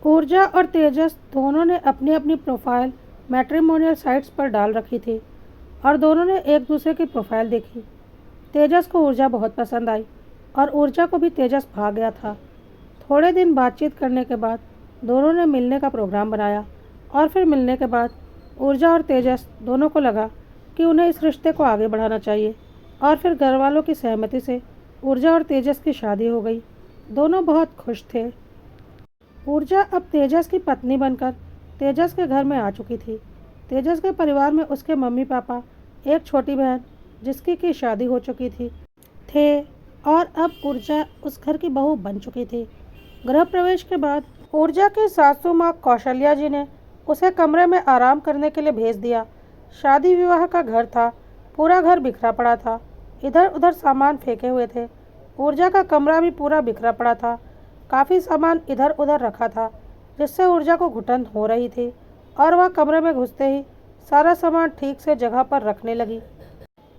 ऊर्जा और तेजस दोनों ने अपनी अपनी प्रोफाइल मैट्रिमोनियल साइट्स पर डाल रखी थी और दोनों ने एक दूसरे की प्रोफाइल देखी। तेजस को ऊर्जा बहुत पसंद आई और ऊर्जा को भी तेजस भा गया था। थोड़े दिन बातचीत करने के बाद दोनों ने मिलने का प्रोग्राम बनाया और फिर मिलने के बाद ऊर्जा और तेजस दोनों को लगा कि उन्हें इस रिश्ते को आगे बढ़ाना चाहिए और फिर घर वालों की सहमति से ऊर्जा और तेजस की शादी हो गई। दोनों बहुत खुश थे। ऊर्जा अब तेजस की पत्नी बनकर तेजस के घर में आ चुकी थी। तेजस के परिवार में उसके मम्मी पापा, एक छोटी बहन जिसकी की शादी हो चुकी थी थे और अब ऊर्जा उस घर की बहू बन चुकी थी। गृह प्रवेश के बाद ऊर्जा की सासू माँ कौशल्या जी ने उसे कमरे में आराम करने के लिए भेज दिया। शादी विवाह का घर था, पूरा घर बिखरा पड़ा था, इधर उधर सामान फेंके हुए थे। ऊर्जा का कमरा भी पूरा बिखरा पड़ा था, काफ़ी सामान इधर उधर रखा था जिससे ऊर्जा को घुटन हो रही थी और वह कमरे में घुसते ही सारा सामान ठीक से जगह पर रखने लगी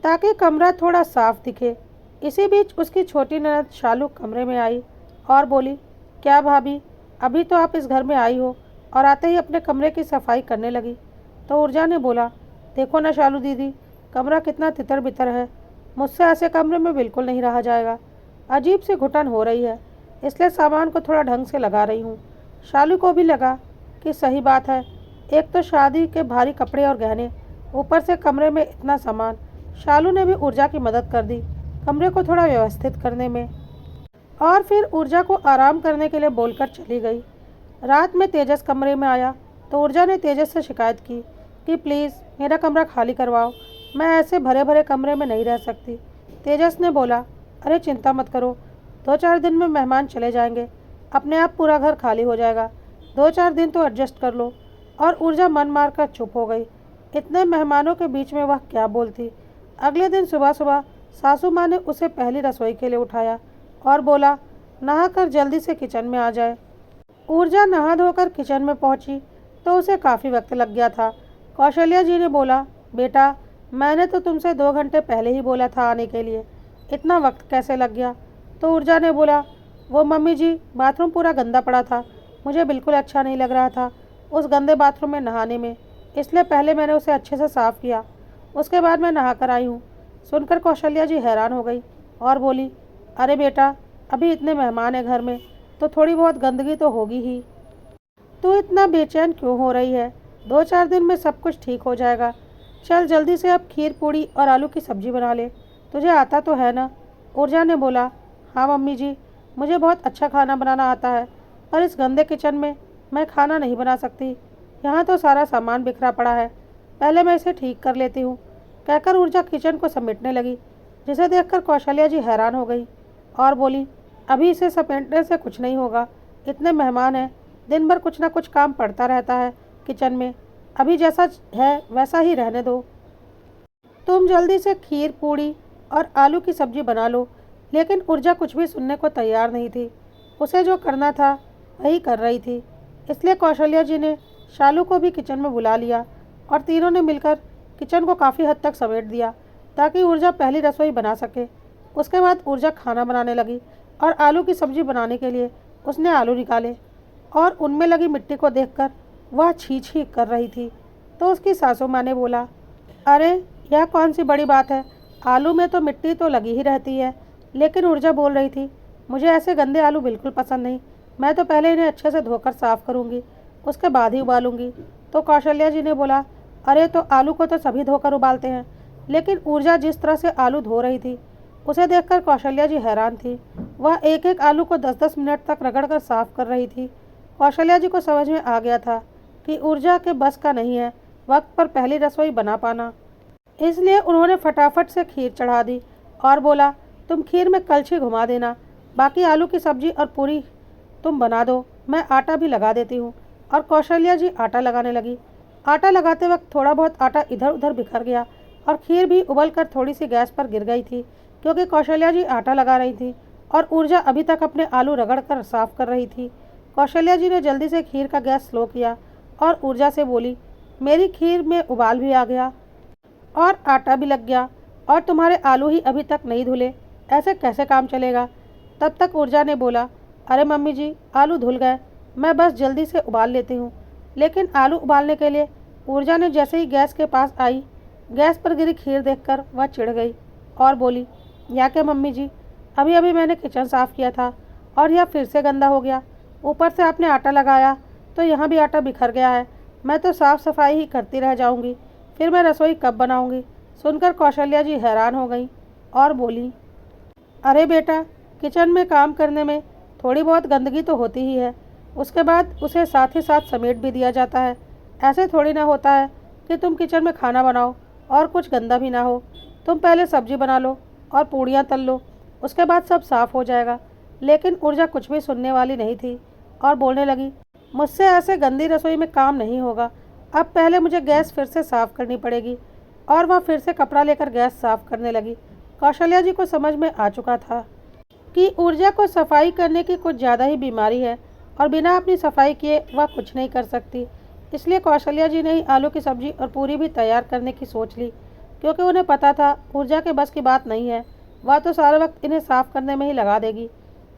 ताकि कमरा थोड़ा साफ दिखे। इसी बीच उसकी छोटी ननद शालू कमरे में आई और बोली, क्या भाभी, अभी तो आप इस घर में आई हो और आते ही अपने कमरे की सफाई करने लगी। तो ऊर्जा ने बोला, देखो ना शालू दीदी, कमरा कितना तितर बितर है, मुझसे ऐसे कमरे में बिल्कुल नहीं रहा जाएगा। अजीब सी घुटन हो रही है, इसलिए सामान को थोड़ा ढंग से लगा रही हूँ। शालू को भी लगा कि सही बात है, एक तो शादी के भारी कपड़े और गहने, ऊपर से कमरे में इतना सामान। शालू ने भी ऊर्जा की मदद कर दी कमरे को थोड़ा व्यवस्थित करने में और फिर ऊर्जा को आराम करने के लिए बोलकर चली गई। रात में तेजस कमरे में आया तो ऊर्जा ने तेजस से शिकायत की कि प्लीज़ मेरा कमरा खाली करवाओ, मैं ऐसे भरे भरे कमरे में नहीं रह सकती। तेजस ने बोला, अरे चिंता मत करो, 2-4 दिन में मेहमान चले जाएंगे, अपने आप पूरा घर खाली हो जाएगा, 2-4 दिन तो एडजस्ट कर लो। और ऊर्जा मन मार कर चुप हो गई। इतने मेहमानों के बीच में वह क्या बोलती। अगले दिन सुबह सुबह सासू माँ ने उसे पहली रसोई के लिए उठाया और बोला, नहाकर जल्दी से किचन में आ जाए। ऊर्जा नहा धोकर किचन में पहुंची तो उसे काफ़ी वक्त लग गया था। कौशल्या जी ने बोला, बेटा, मैंने तो तुमसे 2 घंटे पहले ही बोला था आने के लिए, इतना वक्त कैसे लग गया। तो ऊर्जा ने बोला, वो मम्मी जी, बाथरूम पूरा गंदा पड़ा था, मुझे बिल्कुल अच्छा नहीं लग रहा था उस गंदे बाथरूम में नहाने में, इसलिए पहले मैंने उसे अच्छे से साफ़ किया, उसके बाद मैं नहा कर आई हूँ। सुनकर कौशल्या जी हैरान हो गई और बोली, अरे बेटा, अभी इतने मेहमान हैं घर में तो थोड़ी बहुत गंदगी तो होगी ही, तू इतना बेचैन क्यों हो रही है, 2-4 दिन में सब कुछ ठीक हो जाएगा। चल जल्दी से अब खीर पूड़ी और आलू की सब्ज़ी बना ले, तुझे आता तो है ना। ऊर्जा ने बोला, हाँ मम्मी जी, मुझे बहुत अच्छा खाना बनाना आता है, पर इस गंदे किचन में मैं खाना नहीं बना सकती, यहाँ तो सारा सामान बिखरा पड़ा है, पहले मैं इसे ठीक कर लेती हूँ। कहकर ऊर्जा किचन को समेटने लगी, जिसे देखकर कौशल्या जी हैरान हो गई और बोली, अभी इसे समेटने से कुछ नहीं होगा, इतने मेहमान हैं, दिन भर कुछ ना कुछ काम पड़ता रहता है किचन में, अभी जैसा है वैसा ही रहने दो। तुम जल्दी से खीर पूड़ी और आलू की सब्ज़ी बना लो। लेकिन ऊर्जा कुछ भी सुनने को तैयार नहीं थी, उसे जो करना था वही कर रही थी। इसलिए कौशल्या जी ने शालू को भी किचन में बुला लिया और तीनों ने मिलकर किचन को काफ़ी हद तक समेट दिया ताकि ऊर्जा पहली रसोई बना सके। उसके बाद ऊर्जा खाना बनाने लगी और आलू की सब्ज़ी बनाने के लिए उसने आलू निकाले और उनमें लगी मिट्टी को देखकर वह छी छी कर रही थी। तो उसकी सासू माँ ने बोला, अरे यह कौन सी बड़ी बात है, आलू में तो मिट्टी तो लगी ही रहती है। लेकिन ऊर्जा बोल रही थी, मुझे ऐसे गंदे आलू बिल्कुल पसंद नहीं, मैं तो पहले इन्हें अच्छे से धोकर साफ़ करूँगी, उसके बाद ही उबालूँगी। तो कौशल्या जी ने बोला, अरे तो आलू को तो सभी धोकर उबालते हैं। लेकिन ऊर्जा जिस तरह से आलू धो रही थी उसे देखकर कौशल्या जी हैरान थी। वह एक एक आलू को 10-10 मिनट तक रगड़कर साफ़ कर रही थी। कौशल्या जी को समझ में आ गया था कि ऊर्जा के बस का नहीं है वक्त पर पहली रसोई बना पाना, इसलिए उन्होंने फटाफट से खीर चढ़ा दी और बोला, तुम खीर में कलछी घुमा देना, बाकी आलू की सब्ज़ी और पूरी तुम बना दो, मैं आटा भी लगा देती हूँ। और कौशल्या जी आटा लगाने लगी। आटा लगाते वक्त थोड़ा बहुत आटा इधर उधर बिखर गया और खीर भी उबल कर थोड़ी सी गैस पर गिर गई थी, क्योंकि कौशल्या जी आटा लगा रही थी और ऊर्जा अभी तक अपने आलू रगड़ कर साफ़ कर रही थी। कौशल्या जी ने जल्दी से खीर का गैस स्लो किया और ऊर्जा से बोली, मेरी खीर में उबाल भी आ गया और आटा भी लग गया और तुम्हारे आलू ही अभी तक नहीं धुले, ऐसे कैसे काम चलेगा। तब तक ऊर्जा ने बोला, अरे मम्मी जी, आलू धुल गए, मैं बस जल्दी से उबाल लेती हूँ। लेकिन आलू उबालने के लिए ऊर्जा ने जैसे ही गैस के पास आई, गैस पर गिरी खीर देखकर वह चिढ़ गई और बोली, या क्या मम्मी जी, अभी अभी मैंने किचन साफ़ किया था और यह फिर से गंदा हो गया। ऊपर से आपने आटा लगाया तो यहाँ भी आटा बिखर गया है। मैं तो साफ़ सफाई ही करती रह जाऊँगी, फिर मैं रसोई कब बनाऊँगी। सुनकर कौशल्या जी हैरान हो गई और बोली, अरे बेटा, किचन में काम करने में थोड़ी बहुत गंदगी तो होती ही है, उसके बाद उसे साथ ही साथ समेट भी दिया जाता है। ऐसे थोड़ी ना होता है कि तुम किचन में खाना बनाओ और कुछ गंदा भी ना हो। तुम पहले सब्जी बना लो और पूड़ियाँ तल लो, उसके बाद सब साफ़ हो जाएगा। लेकिन ऊर्जा कुछ भी सुनने वाली नहीं थी और बोलने लगी, मुझसे ऐसे गंदी रसोई में काम नहीं होगा। अब पहले मुझे गैस फिर से साफ़ करनी पड़ेगी। और वह फिर से कपड़ा लेकर गैस साफ़ करने लगी। कौशल्या जी को समझ में आ चुका था कि ऊर्जा को सफाई करने की कुछ ज़्यादा ही बीमारी है और बिना अपनी सफाई किए वह कुछ नहीं कर सकती। इसलिए कौशल्या जी ने ही आलू की सब्जी और पूरी भी तैयार करने की सोच ली, क्योंकि उन्हें पता था ऊर्जा के बस की बात नहीं है। वह तो सारा वक्त इन्हें साफ़ करने में ही लगा देगी।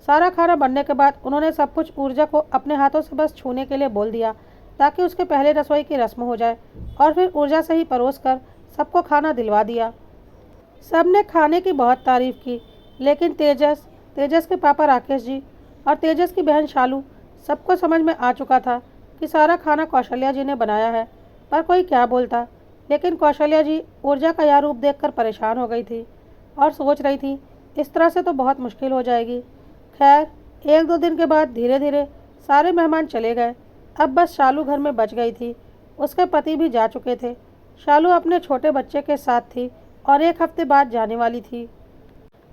सारा खाना बनने के बाद उन्होंने सब कुछ ऊर्जा को अपने हाथों से बस छूने के लिए बोल दिया, ताकि उसके पहले रसोई की रस्म हो जाए। और फिर ऊर्जा से ही परोस कर सबको खाना दिलवा दिया। सब ने खाने की बहुत तारीफ की, लेकिन तेजस के पापा राकेश जी और तेजस की बहन शालू, सबको समझ में आ चुका था कि सारा खाना कौशल्या जी ने बनाया है। पर कोई क्या बोलता। लेकिन कौशल्या जी ऊर्जा का यह रूप देखकर परेशान हो गई थी और सोच रही थी, इस तरह से तो बहुत मुश्किल हो जाएगी। खैर, एक दो दिन के बाद धीरे धीरे सारे मेहमान चले गए। अब बस शालू घर में बच गई थी। उसके पति भी जा चुके थे। शालू अपने छोटे बच्चे के साथ थी और एक हफ्ते बाद जाने वाली थी।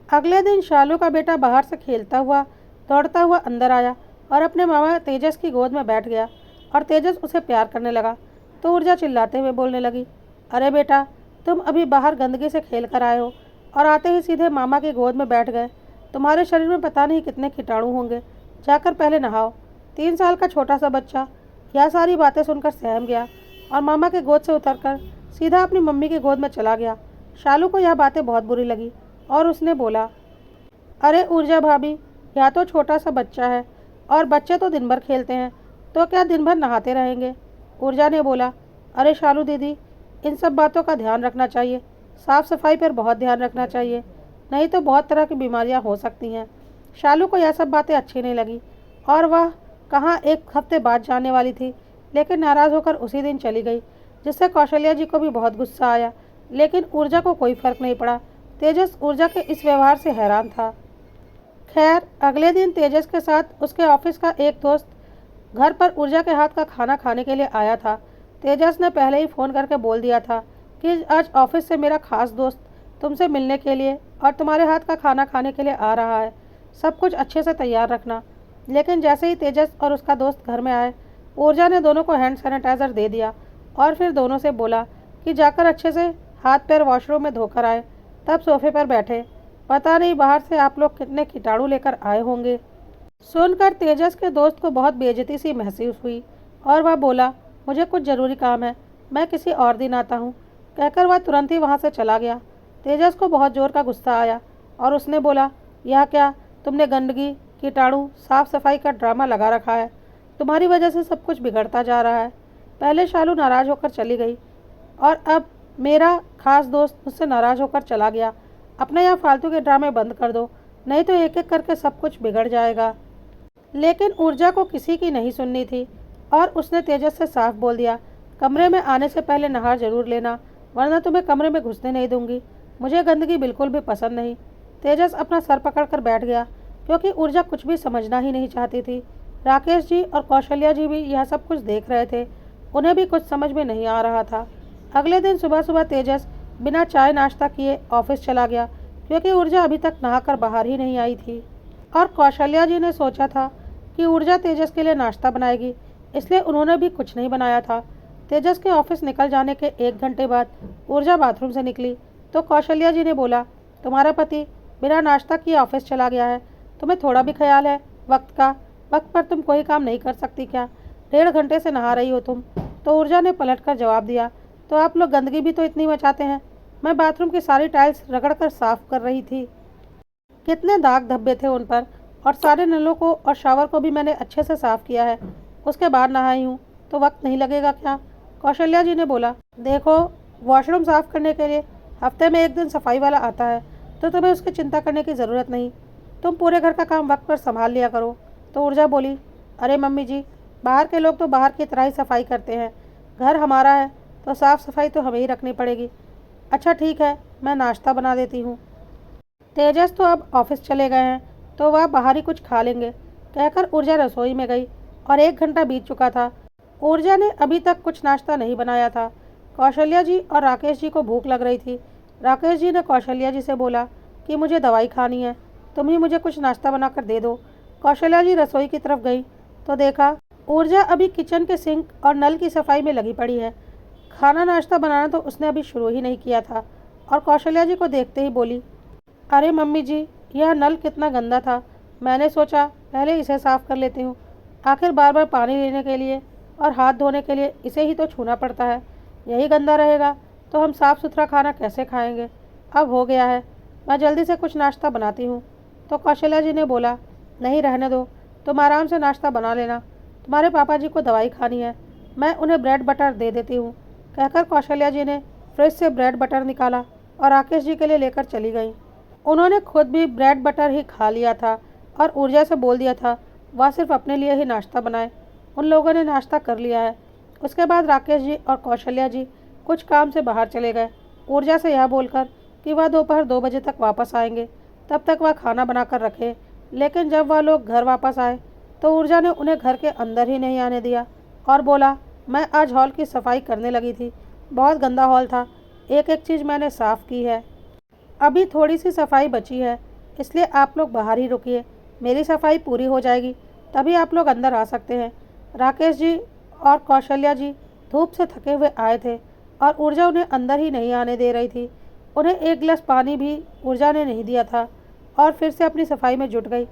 अगले दिन शालू का बेटा बाहर से खेलता हुआ दौड़ता हुआ अंदर आया और अपने मामा तेजस की गोद में बैठ गया और तेजस उसे प्यार करने लगा। तो ऊर्जा चिल्लाते हुए बोलने लगी, अरे बेटा, तुम अभी बाहर गंदगी से खेल कर आए हो और आते ही सीधे मामा की गोद में बैठ गए। तुम्हारे शरीर में पता नहीं कितने कीटाणु होंगे, जाकर पहले नहाओ। 3 साल का छोटा सा बच्चा यह सारी बातें सुनकर सहम गया और मामा के गोद से उतरकर सीधा अपनी मम्मी की गोद में चला गया। शालू को यह बातें बहुत बुरी लगी और उसने बोला, अरे ऊर्जा भाभी, यह तो छोटा सा बच्चा है और बच्चे तो दिन भर खेलते हैं, तो क्या दिन भर नहाते रहेंगे। ऊर्जा ने बोला, अरे शालू दीदी, इन सब बातों का ध्यान रखना चाहिए। साफ़ सफाई पर बहुत ध्यान रखना चाहिए, नहीं तो बहुत तरह की बीमारियां हो सकती हैं। शालू को यह सब बातें अच्छी नहीं लगी और वह कहाँ एक हफ्ते बाद जाने वाली थी, लेकिन नाराज़ होकर उसी दिन चली गई, जिससे कौशल्या जी को भी बहुत गुस्सा आया। लेकिन ऊर्जा को कोई फर्क नहीं पड़ा। तेजस ऊर्जा के इस व्यवहार से हैरान था। खैर, अगले दिन तेजस के साथ उसके ऑफिस का एक दोस्त घर पर ऊर्जा के हाथ का खाना खाने के लिए आया था। तेजस ने पहले ही फ़ोन करके बोल दिया था कि आज ऑफिस से मेरा खास दोस्त तुमसे मिलने के लिए और तुम्हारे हाथ का खाना खाने के लिए आ रहा है। सब कुछ अच्छे से तैयार रखना। लेकिन जैसे ही तेजस और उसका दोस्त घर में आए, ऊर्जा ने दोनों को हैंड सैनिटाइज़र दे दिया और फिर दोनों से बोला कि जाकर अच्छे से हाथ पैर वॉशरूम में धोकर आए, तब सोफे पर बैठे। पता नहीं बाहर से आप लोग कितने कीटाणु लेकर आए होंगे। सुनकर तेजस के दोस्त को बहुत बेइज्जती सी महसूस हुई और वह बोला, मुझे कुछ ज़रूरी काम है, मैं किसी और दिन आता हूँ। कहकर वह तुरंत ही वहाँ से चला गया। तेजस को बहुत ज़ोर का गुस्सा आया और उसने बोला, यह क्या, तुमने गंदगी, कीटाणु, साफ सफाई का ड्रामा लगा रखा है। तुम्हारी वजह से सब कुछ बिगड़ता जा रहा है। पहले शालू नाराज़ होकर चली गई और अब मेरा खास दोस्त मुझसे नाराज़ होकर चला गया। अपने यहाँ फालतू के ड्रामे बंद कर दो, नहीं तो एक एक करके सब कुछ बिगड़ जाएगा। लेकिन ऊर्जा को किसी की नहीं सुननी थी और उसने तेजस से साफ बोल दिया, कमरे में आने से पहले नहा जरूर लेना, वरना तुम्हें कमरे में घुसने नहीं दूंगी। मुझे गंदगी बिल्कुल भी पसंद नहीं। तेजस अपना सर पकड़कर बैठ गया, क्योंकि ऊर्जा कुछ भी समझना ही नहीं चाहती थी। राकेश जी और कौशल्या जी भी यह सब कुछ देख रहे थे। उन्हें भी कुछ समझ में नहीं आ रहा था। अगले दिन सुबह सुबह तेजस बिना चाय नाश्ता किए ऑफिस चला गया, क्योंकि ऊर्जा अभी तक नहाकर बाहर ही नहीं आई थी। और कौशल्या जी ने सोचा था कि ऊर्जा तेजस के लिए नाश्ता बनाएगी, इसलिए उन्होंने भी कुछ नहीं बनाया था। तेजस के ऑफिस निकल जाने के 1 घंटे बाद ऊर्जा बाथरूम से निकली तो कौशल्या जी ने बोला, तुम्हारा पति बिना नाश्ता किए ऑफिस चला गया है। तुम्हें थोड़ा भी ख्याल है वक्त का? वक्त पर तुम कोई काम नहीं कर सकती क्या? 1.5 घंटे से नहा रही हो तुम। तो ऊर्जा ने पलटकर जवाब दिया, तो आप लोग गंदगी भी तो इतनी मचाते हैं। मैं बाथरूम की सारी टाइल्स रगड़ कर साफ कर रही थी। कितने दाग धब्बे थे उन पर, और सारे नलों को और शावर को भी मैंने अच्छे से साफ़ किया है। उसके बाद नहाई हूँ, तो वक्त नहीं लगेगा क्या? कौशल्या जी ने बोला। देखो, वॉशरूम साफ़ करने के लिए हफ्ते में एक दिन सफाई वाला आता है, तो तुम्हें उसकी चिंता करने की ज़रूरत नहीं। तुम पूरे घर का काम वक्त पर संभाल लिया करो। तो ऊर्जा बोली, अरे मम्मी जी, बाहर के लोग तो बाहर की तरह ही सफाई करते हैं। घर हमारा है तो साफ़ सफाई तो हमें ही रखनी पड़ेगी। अच्छा ठीक है, मैं नाश्ता बना देती हूँ। तेजस तो अब ऑफिस चले गए हैं, तो वह बाहर ही कुछ खा लेंगे, कहकर ऊर्जा रसोई में गई और 1 घंटा बीत चुका था। ऊर्जा ने अभी तक कुछ नाश्ता नहीं बनाया था। कौशल्या जी और राकेश जी को भूख लग रही थी। राकेश जी ने कौशल्या जी से बोला कि मुझे दवाई खानी है, तुम ही मुझे कुछ नाश्ता बनाकर दे दो। कौशल्या जी रसोई की तरफ गई तो देखा ऊर्जा अभी किचन के सिंक और नल की सफाई में लगी पड़ी है। खाना नाश्ता बनाना तो उसने अभी शुरू ही नहीं किया था और कौशल्या जी को देखते ही बोली, अरे मम्मी जी, यह नल कितना गंदा था। मैंने सोचा पहले इसे साफ़ कर लेती हूँ। आखिर बार बार पानी लेने के लिए और हाथ धोने के लिए इसे ही तो छूना पड़ता है। यही गंदा रहेगा तो हम साफ़ सुथरा खाना कैसे खाएंगे? अब हो गया है, मैं जल्दी से कुछ नाश्ता बनाती हूँ। तो कौशल्या जी ने बोला, नहीं रहने दो, तुम आराम से नाश्ता बना लेना। तुम्हारे पापा जी को दवाई खानी है, मैं उन्हें ब्रेड बटर दे देती हूँ, कहकर कौशल्या जी ने फ्रिज से ब्रेड बटर निकाला और राकेश जी के लिए लेकर चली गई। उन्होंने खुद भी ब्रेड बटर ही खा लिया था और ऊर्जा से बोल दिया था वह सिर्फ अपने लिए ही नाश्ता बनाए। उन लोगों ने नाश्ता कर लिया है। उसके बाद राकेश जी और कौशल्या जी कुछ काम से बाहर चले गए, ऊर्जा से यह बोलकर कि वह दोपहर 2 बजे तक वापस आएंगे, तब तक वह खाना बनाकर रखे। लेकिन जब वह लोग घर वापस आए तो ऊर्जा ने उन्हें घर के अंदर ही नहीं आने दिया और बोला, मैं आज हॉल की सफाई करने लगी थी, बहुत गंदा हॉल था, एक एक चीज़ मैंने साफ़ की है। अभी थोड़ी सी सफाई बची है, इसलिए आप लोग बाहर ही रुकिए, मेरी सफाई पूरी हो जाएगी तभी आप लोग अंदर आ सकते हैं। राकेश जी और कौशल्या जी धूप से थके हुए आए थे और ऊर्जा उन्हें अंदर ही नहीं आने दे रही थी। उन्हें एक गिलास पानी भी ऊर्जा ने नहीं दिया था और फिर से अपनी सफाई में जुट गई।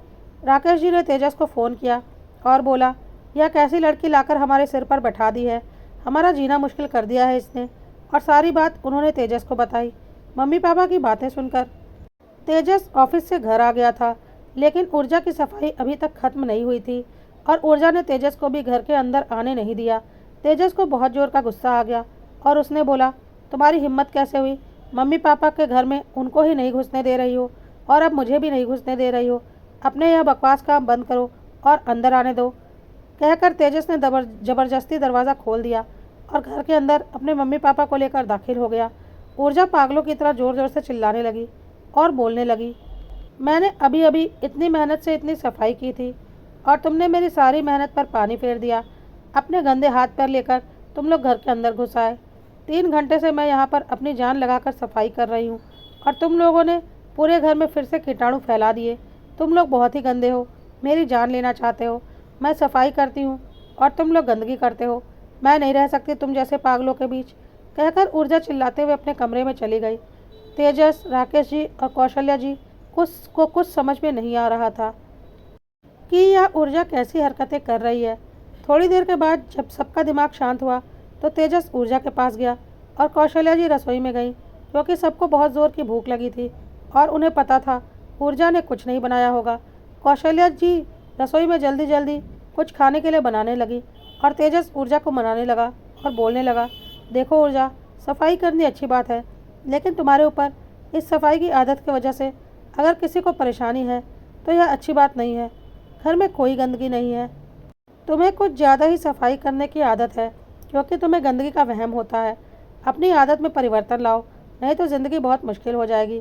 राकेश जी ने तेजस को फ़ोन किया और बोला, यह कैसी लड़की लाकर हमारे सिर पर बैठा दी है, हमारा जीना मुश्किल कर दिया है इसने। और सारी बात उन्होंने तेजस को बताई। मम्मी पापा की बातें सुनकर तेजस ऑफिस से घर आ गया था, लेकिन ऊर्जा की सफाई अभी तक खत्म नहीं हुई थी और ऊर्जा ने तेजस को भी घर के अंदर आने नहीं दिया। तेजस को बहुत जोर का गुस्सा आ गया और उसने बोला, तुम्हारी हिम्मत कैसे हुई? मम्मी पापा के घर में उनको ही नहीं घुसने दे रही हो और अब मुझे भी नहीं घुसने दे रही हो। अपने यह बकवास काम बंद करो और अंदर आने दो, कहकर तेजस ने जबरदस्ती दरवाज़ा खोल दिया और घर के अंदर अपने मम्मी पापा को लेकर दाखिल हो गया। ऊर्जा पागलों की तरह ज़ोर ज़ोर से चिल्लाने लगी और बोलने लगी, मैंने अभी अभी इतनी मेहनत से इतनी सफाई की थी और तुमने मेरी सारी मेहनत पर पानी फेर दिया। अपने गंदे हाथ पैर लेकर तुम लोग घर के अंदर घुस आए। 3 घंटे से मैं यहाँ पर अपनी जान लगाकर सफाई कर रही हूँ और तुम लोगों ने पूरे घर में फिर से कीटाणु फैला दिए। तुम लोग बहुत ही गंदे हो, मेरी जान लेना चाहते हो। मैं सफाई करती हूँ और तुम लोग गंदगी करते हो। मैं नहीं रह सकती तुम जैसे पागलों के बीच, कहकर ऊर्जा चिल्लाते हुए अपने कमरे में चली गई। तेजस, राकेश जी और कौशल्या जी कुछ समझ में नहीं आ रहा था कि यह ऊर्जा कैसी हरकतें कर रही है। थोड़ी देर के बाद जब सबका दिमाग शांत हुआ तो तेजस ऊर्जा के पास गया और कौशल्या जी रसोई में गई, क्योंकि सबको बहुत ज़ोर की भूख लगी थी और उन्हें पता था ऊर्जा ने कुछ नहीं बनाया होगा। कौशल्या जी रसोई में जल्दी जल्दी कुछ खाने के लिए बनाने लगी और तेजस ऊर्जा को मनाने लगा और बोलने लगा, देखो ऊर्जा, सफाई करनी अच्छी बात है, लेकिन तुम्हारे ऊपर इस सफाई की आदत की वजह से अगर किसी को परेशानी है तो यह अच्छी बात नहीं है। घर में कोई गंदगी नहीं है, तुम्हें कुछ ज़्यादा ही सफाई करने की आदत है क्योंकि तुम्हें गंदगी का वहम होता है। अपनी आदत में परिवर्तन लाओ, नहीं तो ज़िंदगी बहुत मुश्किल हो जाएगी।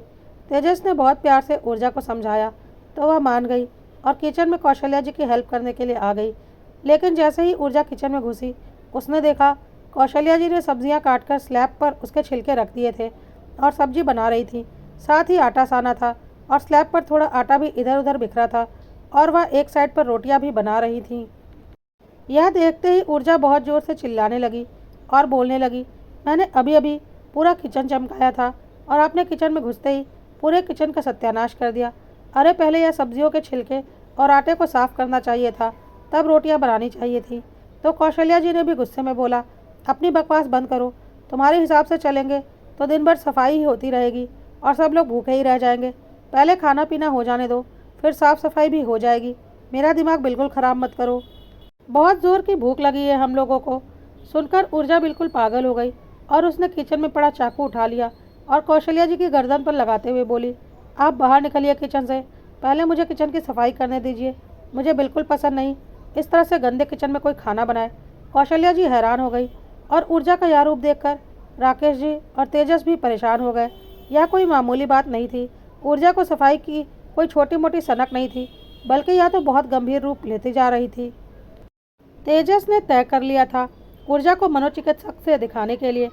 तेजस ने बहुत प्यार से ऊर्जा को समझाया तो वह मान गई और किचन में कौशल्या जी की हेल्प करने के लिए आ गई। लेकिन जैसे ही ऊर्जा किचन में घुसी, उसने देखा कौशल्या जी ने सब्जियां काटकर स्लैब पर उसके छिलके रख दिए थे और सब्जी बना रही थी। साथ ही आटा साना था और स्लैब पर थोड़ा आटा भी इधर उधर बिखरा था और वह एक साइड पर रोटियां भी बना रही थीं। यह देखते ही ऊर्जा बहुत ज़ोर से चिल्लाने लगी और बोलने लगी, मैंने अभी अभी पूरा किचन चमकाया था और आपने किचन में घुसते ही पूरे किचन का सत्यानाश कर दिया। अरे पहले यह सब्जियों के छिलके और आटे को साफ़ करना चाहिए था, तब रोटियां बनानी चाहिए थी। तो कौशल्या जी ने भी गुस्से में बोला, अपनी बकवास बंद करो, तुम्हारे हिसाब से चलेंगे तो दिन भर सफाई ही होती रहेगी और सब लोग भूखे ही रह जाएंगे। पहले खाना पीना हो जाने दो, फिर साफ़ सफाई भी हो जाएगी। मेरा दिमाग बिल्कुल ख़राब मत करो। बहुत ज़ोर की भूख लगी है हम लोगों को। सुनकर ऊर्जा बिल्कुल पागल हो गई और उसने किचन में पड़ा चाकू उठा लिया और कौशल्या जी की गर्दन पर लगाते हुए बोली, आप बाहर निकलिए किचन से। पहले मुझे किचन की सफाई करने दीजिए। मुझे बिल्कुल पसंद नहीं इस तरह से गंदे किचन में कोई खाना बनाए। कौशल्या जी हैरान हो गई और ऊर्जा का यह रूप देखकर राकेश जी और तेजस भी परेशान हो गए। यह कोई मामूली बात नहीं थी। ऊर्जा को सफाई की कोई छोटी मोटी सनक नहीं थी, बल्कि यह तो बहुत गंभीर रूप लेती जा रही थी। तेजस ने तय कर लिया था ऊर्जा को मनोचिकित्सक से दिखाने के लिए,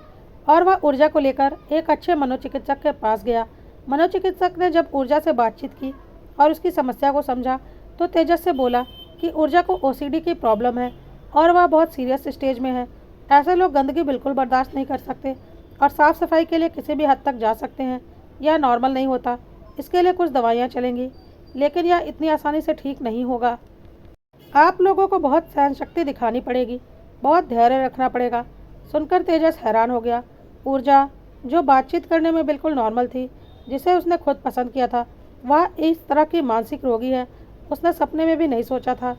और वह ऊर्जा को लेकर एक अच्छे मनोचिकित्सक के पास गया। मनोचिकित्सक ने जब ऊर्जा से बातचीत की और उसकी समस्या को समझा तो तेजस से बोला कि ऊर्जा को ओसीडी की प्रॉब्लम है और वह बहुत सीरियस स्टेज में है। ऐसे लोग गंदगी बिल्कुल बर्दाश्त नहीं कर सकते और साफ़ सफाई के लिए किसी भी हद तक जा सकते हैं। यह नॉर्मल नहीं होता। इसके लिए कुछ दवाइयाँ चलेंगी, लेकिन यह इतनी आसानी से ठीक नहीं होगा। आप लोगों को बहुत सहनशक्ति दिखानी पड़ेगी, बहुत धैर्य रखना पड़ेगा। सुनकर तेजस हैरान हो गया। ऊर्जा, जो बातचीत करने में बिल्कुल नॉर्मल थी, जिसे उसने खुद पसंद किया था, वह इस तरह की मानसिक रोगी है, उसने सपने में भी नहीं सोचा था।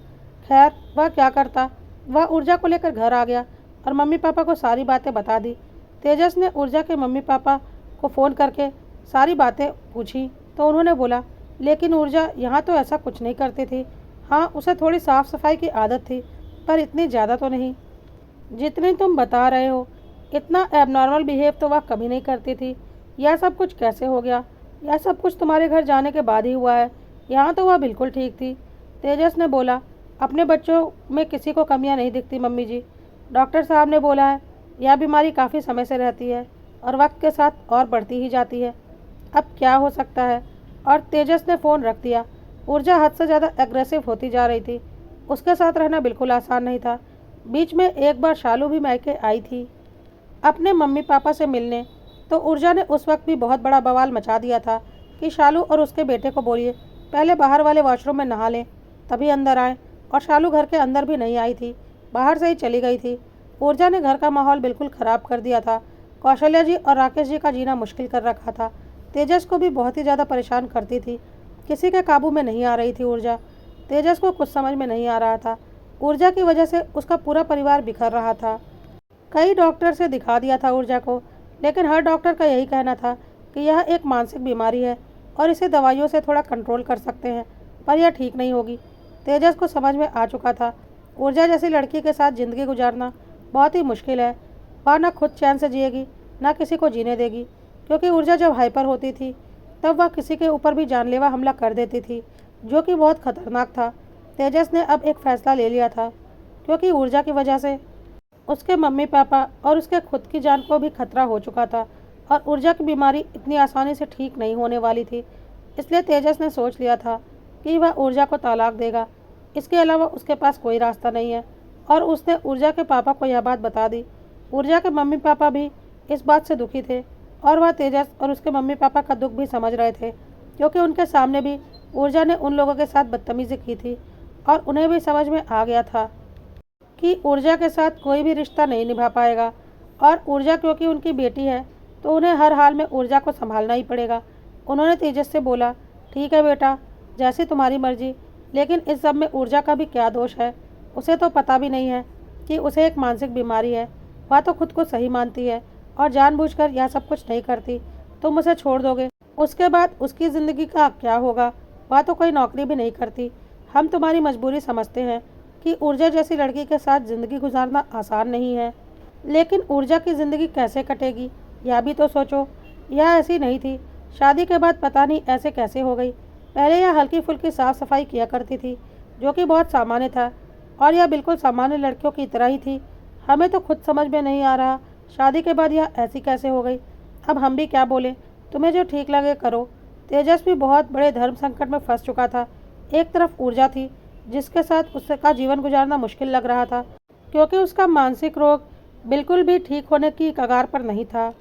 खैर, वह क्या करता। वह ऊर्जा को लेकर घर आ गया और मम्मी पापा को सारी बातें बता दी। तेजस ने ऊर्जा के मम्मी पापा को फ़ोन करके सारी बातें पूछी तो उन्होंने बोला, लेकिन ऊर्जा यहाँ तो ऐसा कुछ नहीं करती थी। हाँ, उसे थोड़ी साफ़ सफाई की आदत थी, पर इतनी ज़्यादा तो नहीं जितनी तुम बता रहे हो। इतना एबनॉर्मल बिहेव तो वह कभी नहीं करती थी। यह सब कुछ कैसे हो गया? यह सब कुछ तुम्हारे घर जाने के बाद ही हुआ है। यहाँ तो वह बिल्कुल ठीक थी। तेजस ने बोला, अपने बच्चों में किसी को कमियाँ नहीं दिखती मम्मी जी। डॉक्टर साहब ने बोला है यह बीमारी काफ़ी समय से रहती है और वक्त के साथ और बढ़ती ही जाती है। अब क्या हो सकता है? और तेजस ने फ़ोन रख दिया। ऊर्जा हद से ज़्यादा एग्रेसिव होती जा रही थी। उसके साथ रहना बिल्कुल आसान नहीं था। बीच में एक बार शालू भी मायके आई थी अपने मम्मी पापा से मिलने, तो ऊर्जा ने उस वक्त भी बहुत बड़ा बवाल मचा दिया था कि शालू और उसके बेटे को बोलिए पहले बाहर वाले वॉशरूम में नहा लें तभी अंदर आएँ। और शालू घर के अंदर भी नहीं आई थी, बाहर से ही चली गई थी। ऊर्जा ने घर का माहौल बिल्कुल ख़राब कर दिया था। कौशल्या जी और राकेश जी का जीना मुश्किल कर रखा था। तेजस को भी बहुत ही ज़्यादा परेशान करती थी। किसी के काबू में नहीं आ रही थी ऊर्जा। तेजस को कुछ समझ में नहीं आ रहा था। ऊर्जा की वजह से उसका पूरा परिवार बिखर रहा था। कई डॉक्टर से दिखा दिया था ऊर्जा को, लेकिन हर डॉक्टर का यही कहना था कि यह एक मानसिक बीमारी है और इसे दवाइयों से थोड़ा कंट्रोल कर सकते हैं, पर यह ठीक नहीं होगी। तेजस को समझ में आ चुका था ऊर्जा जैसी लड़की के साथ ज़िंदगी गुजारना बहुत ही मुश्किल है। वह न खुद चैन से जिएगी, न किसी को जीने देगी, क्योंकि ऊर्जा जब हाइपर होती थी तब वह किसी के ऊपर भी जानलेवा हमला कर देती थी, जो कि बहुत खतरनाक था। तेजस ने अब एक फ़ैसला ले लिया था, क्योंकि ऊर्जा की वजह से उसके मम्मी पापा और उसके खुद की जान को भी खतरा हो चुका था और ऊर्जा की बीमारी इतनी आसानी से ठीक नहीं होने वाली थी। इसलिए तेजस ने सोच लिया था कि वह ऊर्जा को तलाक देगा। इसके अलावा उसके पास कोई रास्ता नहीं है और उसने ऊर्जा के पापा को यह बात बता दी। ऊर्जा के मम्मी पापा भी इस बात से दुखी थे और वह तेजस और उसके मम्मी पापा का दुख भी समझ रहे थे, क्योंकि उनके सामने भी ऊर्जा ने उन लोगों के साथ बदतमीज़ी की थी और उन्हें भी समझ में आ गया था कि ऊर्जा के साथ कोई भी रिश्ता नहीं निभा पाएगा। और ऊर्जा क्योंकि उनकी बेटी है तो उन्हें हर हाल में ऊर्जा को संभालना ही पड़ेगा। उन्होंने तेजस से बोला, ठीक है बेटा, जैसी तुम्हारी मर्जी, लेकिन इस सब में ऊर्जा का भी क्या दोष है? उसे तो पता भी नहीं है कि उसे एक मानसिक बीमारी है। वह तो खुद को सही मानती है और जानबूझकर यह सब कुछ नहीं करती। तुम उसे छोड़ दोगे, उसके बाद उसकी ज़िंदगी का क्या होगा? वह तो कोई नौकरी भी नहीं करती। हम तुम्हारी मजबूरी समझते हैं कि ऊर्जा जैसी लड़की के साथ ज़िंदगी गुजारना आसान नहीं है, लेकिन ऊर्जा की ज़िंदगी कैसे कटेगी यह भी तो सोचो। यह ऐसी नहीं थी, शादी के बाद पता नहीं ऐसे कैसे हो गई। पहले यह हल्की फुल्की साफ़ सफाई किया करती थी, जो कि बहुत सामान्य था, और यह बिल्कुल सामान्य लड़कियों की तरह ही थी। हमें तो खुद समझ में नहीं आ रहा शादी के बाद यह ऐसी कैसे हो गई। अब हम भी क्या बोलें? तुम्हें जो ठीक लगे करो। तेजस भी बहुत बड़े धर्म संकट में फंस चुका था। एक तरफ ऊर्जा थी जिसके साथ उसका जीवन गुजारना मुश्किल लग रहा था, क्योंकि उसका मानसिक रोग बिल्कुल भी ठीक होने की कगार पर नहीं था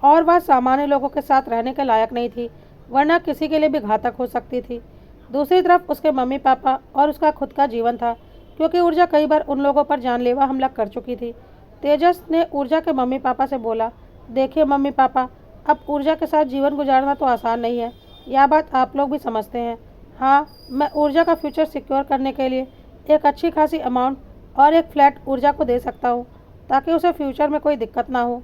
और वह सामान्य लोगों के साथ रहने के लायक नहीं थी, वरना किसी के लिए भी घातक हो सकती थी। दूसरी तरफ उसके मम्मी पापा और उसका खुद का जीवन था, क्योंकि ऊर्जा कई बार उन लोगों पर जानलेवा हमला कर चुकी थी। तेजस ने ऊर्जा के मम्मी पापा से बोला, देखिए मम्मी पापा, अब ऊर्जा के साथ जीवन गुजारना तो आसान नहीं है, यह बात आप लोग भी समझते हैं। हाँ, मैं ऊर्जा का फ्यूचर सिक्योर करने के लिए एक अच्छी खासी अमाउंट और एक फ्लैट ऊर्जा को दे सकता हूँ, ताकि उसे फ्यूचर में कोई दिक्कत ना हो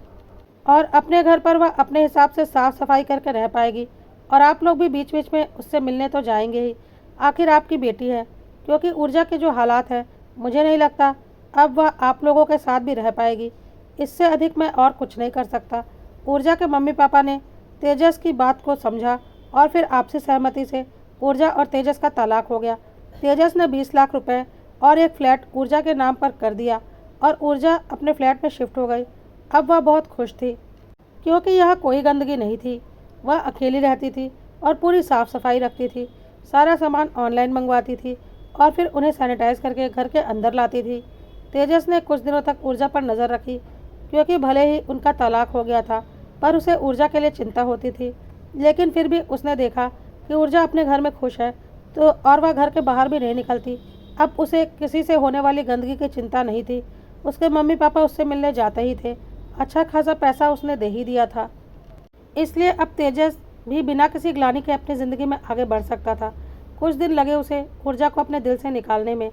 और अपने घर पर वह अपने हिसाब से साफ़ सफाई करके रह पाएगी। और आप लोग भी बीच बीच में उससे मिलने तो जाएंगे ही, आखिर आपकी बेटी है। क्योंकि ऊर्जा के जो हालात हैं, मुझे नहीं लगता अब वह आप लोगों के साथ भी रह पाएगी। इससे अधिक मैं और कुछ नहीं कर सकता। ऊर्जा के मम्मी पापा ने तेजस की बात को समझा और फिर आपसी सहमति से ऊर्जा और तेजस का तलाक हो गया। तेजस ने 20 लाख रुपए और एक फ्लैट ऊर्जा के नाम पर कर दिया और ऊर्जा अपने फ्लैट में शिफ्ट हो गई। अब वह बहुत खुश थी, क्योंकि यहाँ कोई गंदगी नहीं थी। वह अकेली रहती थी और पूरी साफ़ सफाई रखती थी, सारा सामान ऑनलाइन मंगवाती थी और फिर उन्हें सैनिटाइज करके घर के अंदर लाती थी। तेजस ने कुछ दिनों तक ऊर्जा पर नज़र रखी, क्योंकि भले ही उनका तलाक हो गया था, पर उसे ऊर्जा के लिए चिंता होती थी। लेकिन फिर भी उसने देखा कि ऊर्जा अपने घर में खुश है, तो और वह घर के बाहर भी नहीं निकलती। अब उसे किसी से होने वाली गंदगी की चिंता नहीं थी। उसके मम्मी पापा उससे मिलने जाते ही थे, अच्छा खासा पैसा उसने दे ही दिया था। इसलिए अब तेजस भी बिना किसी ग्लानि के अपनी ज़िंदगी में आगे बढ़ सकता था। कुछ दिन लगे उसे ऊर्जा को अपने दिल से निकालने में,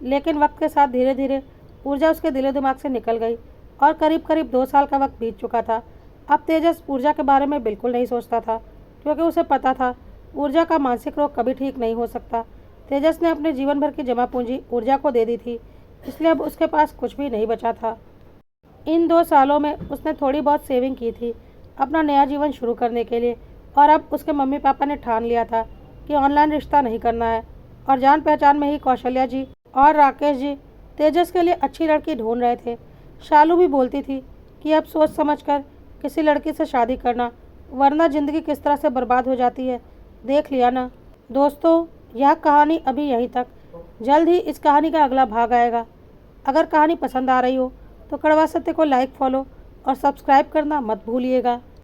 लेकिन वक्त के साथ धीरे धीरे ऊर्जा उसके दिलो दिमाग से निकल गई और करीब करीब 2 साल का वक्त बीत चुका था। अब तेजस ऊर्जा के बारे में बिल्कुल नहीं सोचता था, क्योंकि उसे पता था ऊर्जा का मानसिक रोग कभी ठीक नहीं हो सकता। तेजस ने अपने जीवन भर की जमा पूंजी ऊर्जा को दे दी थी, इसलिए अब उसके पास कुछ भी नहीं बचा था। इन 2 सालों में उसने थोड़ी बहुत सेविंग की थी अपना नया जीवन शुरू करने के लिए, और अब उसके मम्मी पापा ने ठान लिया था कि ऑनलाइन रिश्ता नहीं करना है। और जान पहचान में ही कौशल्या जी और राकेश जी तेजस के लिए अच्छी लड़की ढूंढ रहे थे। शालू भी बोलती थी कि अब सोच समझकर किसी लड़की से शादी करना, वरना ज़िंदगी किस तरह से बर्बाद हो जाती है, देख लिया ना। दोस्तों, यह कहानी अभी यहीं तक। जल्द ही इस कहानी का अगला भाग आएगा। अगर कहानी पसंद आ रही हो तो कड़वा सत्य को लाइक, फॉलो और सब्सक्राइब करना मत भूलिएगा।